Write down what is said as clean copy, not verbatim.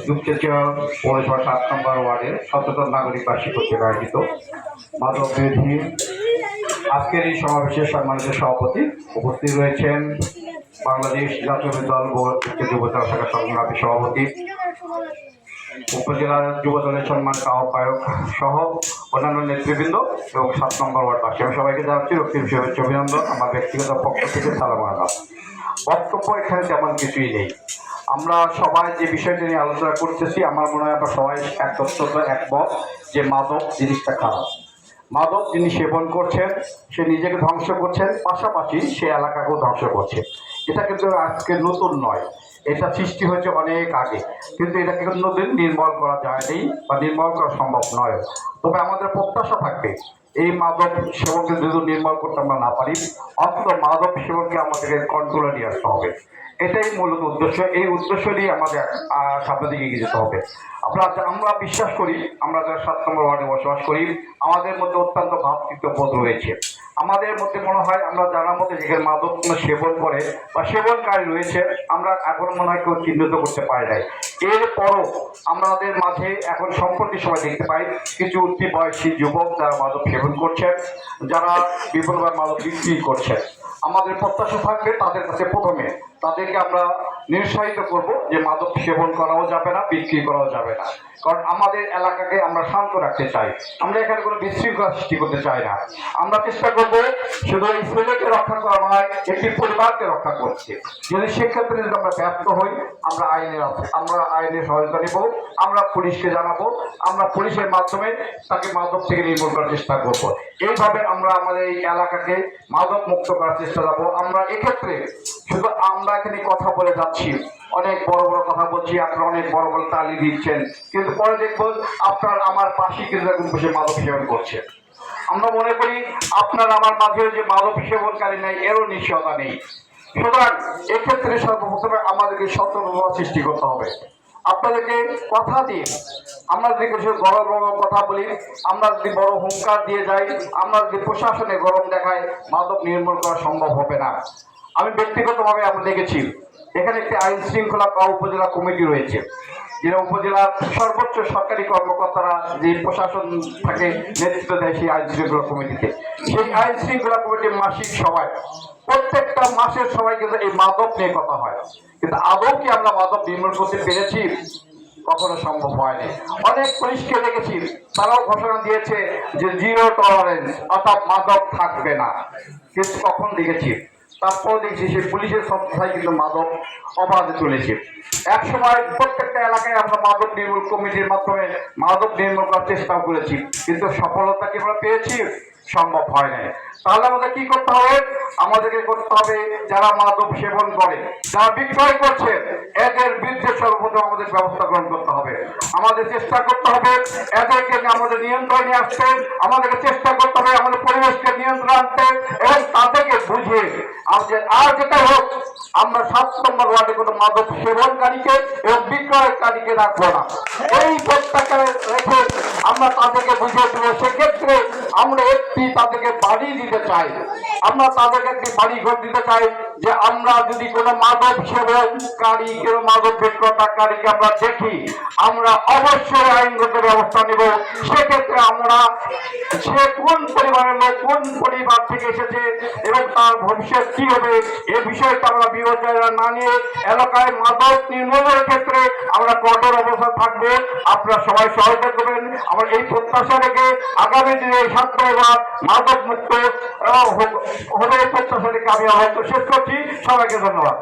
যুক্তরাজ্য পৌরসভা ৭ নম্বর ওয়ার্ডের সচেতন নাগরিক বার্ষিক কর্তৃক আয়োজিত মাদক বিরোধী আজকের এই সমাবেশের সম্মানিত সভাপতি উপস্থিত রয়েছেন বাংলাদেশ জাতীয় দল যুবদল শাখা সংগ্রামী সভাপতি, উপজেলার যুবদলের সম্মানিত আহ্বায়ক সহ অন্যান্য নেতৃবৃন্দ এবং ৭ নম্বর ওয়ার্ডবাসী, আমি সবাইকে জানাচ্ছি রক্তিম শুভেচ্ছা অভিনন্দন। আমার ব্যক্তিগত পক্ষ থেকে সালাম আলাইকুম। বক্তব্য এখানে তেমন কিছুই নেই। আমরা সবাই যে বিষয়টি নিয়ে আলোচনা করতেছি, আমার মনে হয় আমরা সবাই একমত যে মাদক জিনিসটা খারাপ। মাদক যিনি সেবন করছেন সে নিজেকে ধ্বংস করছেন, পাশাপাশি সে এলাকাকেও ধ্বংস করছে। এটা কিন্তু আজকে নতুন নয়, এটা সৃষ্টি হয়েছে অনেক আগে, কিন্তু এটাকে কোনোদিন নির্মূল করা যায়নি বা নির্মূল করা সম্ভব নয়। তবে আমাদের প্রত্যাশা থাকবে এই মাদক সেবনকে যদি নির্মূল করতে আমরা না পারি, অন্তত মাদক সেবনকে আমাদেরকে কন্ট্রোলে নিয়ে আসতে হবে। এটাই মূলত উদ্দেশ্য। এই উদ্দেশ্য নিয়ে আমাদের সামনের দিকে এগিয়ে যেতে হবে। আমরা বিশ্বাস করি, আমরা যারা ৭ নম্বর ওয়ার্ডে বসবাস করি, আমাদের মধ্যে অত্যন্ত ভ্রাতৃত্ববোধ রয়েছে। আমাদের মধ্যে মনে হয় আমরা যারা মধ্যে যেখানে মাদক সেবন করে বা সেবনকারী রয়েছে, আমরা এখন মনে হয় কেউ চিহ্নিত করতে পারি নাই। এরপরও আমাদের মাঝে এখন সম্প্রতি সময় দেখতে পাই কিছু উঠতি বয়সী যুবক যারা মাদক সেবন করছেন, যারা বিভিন্নভাবে মাদক বিক্রি করছেন। আমাদের প্রত্যাশা থাকবে তাদের কাছে প্রথমে তাদেরকে আমরা নিরুৎসাহিত করব যে মাদক সেবন করাও যাবে না, বিক্রি করাও যাবে না। কারণ আমাদের এলাকাকে আমরা শান্ত রাখতে চাই, আমরা এখানে কোনো বিশৃঙ্খলা সৃষ্টি করতে চাই না। আমরা চেষ্টা করব শুধু এই ছেলেকে রক্ষা করা নয়, একটি পরিবারকে রক্ষা করছে। যদি সেক্ষেত্রে যদি আমরা ব্যর্থ হই, আমরা আইনের সহায়তা নেব, আমরা পুলিশকে জানাবো, আমরা পুলিশের মাধ্যমে তাকে মাদক থেকে নির্মূল করার চেষ্টা করব। এইভাবে আমরা আমাদের এই এলাকাকে মাদক মুক্ত করার চেষ্টা করব। আমরা এক্ষেত্রে শুধু আমরা এখানে কথা বলে যাচ্ছি, অনেক বড় বড় কথা বলছি, আপনারা অনেক বড় বড় তালি দিচ্ছেন, কিন্তু পরে দেখব আপনার আমার পাশে কিন্তু এখন বসে মাদক সেবন করছে। আমরা মনে করি আপনার আমার মাঝে যে মাদক সেবনকারী নেই, এরও নিশ্চয়তা নেই। সুতরাং এক্ষেত্রে সর্বপ্রথমে আমাদেরকে সতর্কতা সৃষ্টি করতে হবে। আপনাদেরকে কথা দিয়ে আমরা যদি কিছু বড় বড় কথা বলি, আমরা যদি বড় হুঙ্কার দিয়ে যাই, আমরা যদি প্রশাসনে গরম দেখায়, মাদক নির্মূল করা সম্ভব হবে না। আমি ব্যক্তিগতভাবে আমরা দেখেছি এখানে একটি আইন শৃঙ্খলা উপজেলা কমিটি রয়েছে, যে উপজেলার সর্বোচ্চ সরকারি কর্মকর্তারা যে প্রশাসন থাকে নেতৃত্ব দেয় সেই আইন শৃঙ্খলা কমিটিতে। সেই আইন শৃঙ্খলা কমিটির মাসিক সভায় প্রত্যেকটা মাসের সবাই কিন্তু এই মাদক নিয়ে কথা হয়, কিন্তু আদৌ কি আমরা মাদক নির্মূল করতে পেরেছি? কখনো সম্ভব হয়নি। অনেক পুলিশকে দেখেছি, তারাও ঘোষণা দিয়েছে যে 0 টলারেন্স, অর্থাৎ মাদক থাকবে না, কিন্তু কখন দেখেছি তারপর দেখছি সেই পুলিশের সংস্থায় কিন্তু মাদক অপরাধে চলেছে। এক সময় প্রত্যেকটা এলাকায় আমরা মাদক নির্মূল কমিটির মাধ্যমে মাদক নির্মূল করার চেষ্টাও করেছি, কিন্তু সফলতা কি আমরা পেয়েছি? সম্ভব হয় না। তাহলে আমাদের কি করতে হবে? আমাদেরকে করতে হবে যারা মাদক সেবন করে, যারা বিক্রয় করছে, এদের বিরুদ্ধে সর্বপ্রথম আমাদের ব্যবস্থা গ্রহণ করতে হবে। আমাদের চেষ্টা করতে হবে এদেরকে আমাদের নিয়ন্ত্রণে আসতে, আমাদেরকে চেষ্টা করতে হবে আমাদের পরিবেশকে নিয়ন্ত্রণ আনতে, এবং তাদেরকে বুঝিয়ে আর যেটা হোক আমরা ৭ নম্বর ওয়ার্ডে কোনো মাদক সেবনকারীকে এবং বিক্রয়কারীকে রাখবো না। এই প্রত্যাশা রেখে আমরা তাদেরকে বুঝিয়ে দেব। সেক্ষেত্রে আমরা একটি তাদেরকে বাড়ি দিতে চাই, আমরা তাদেরকে একটি বাড়ি ঘর দিতে চাই যে আমরা যদি কোনো মাদক সেবনকারী, কোনো মাদক বিক্রয়কারীকে আমরা দেখি, আমরা অবশ্যই আইনগত ব্যবস্থা নেব। সেক্ষেত্রে আমরা সে কোন পরিবারের লোক, কোন পরিবার থেকে এসেছে এবং তার ভবিষ্যৎ কি হবে, এই বিষয়টা আমরা বিবেচনা না নিয়ে এলাকায় মাদক নির্মূলের ক্ষেত্রে আমরা কঠোর অবস্থা থাকবো। আপনারা সবাই সহযোগিতা করবেন। আমার এই প্রত্যাশা রেখে আগামী দিনে ছাত্ররা মাদক মুক্ত হবে প্রত্যাশা রেখে আমি হয়তো শেষ করছি। সবাইকে ধন্যবাদ।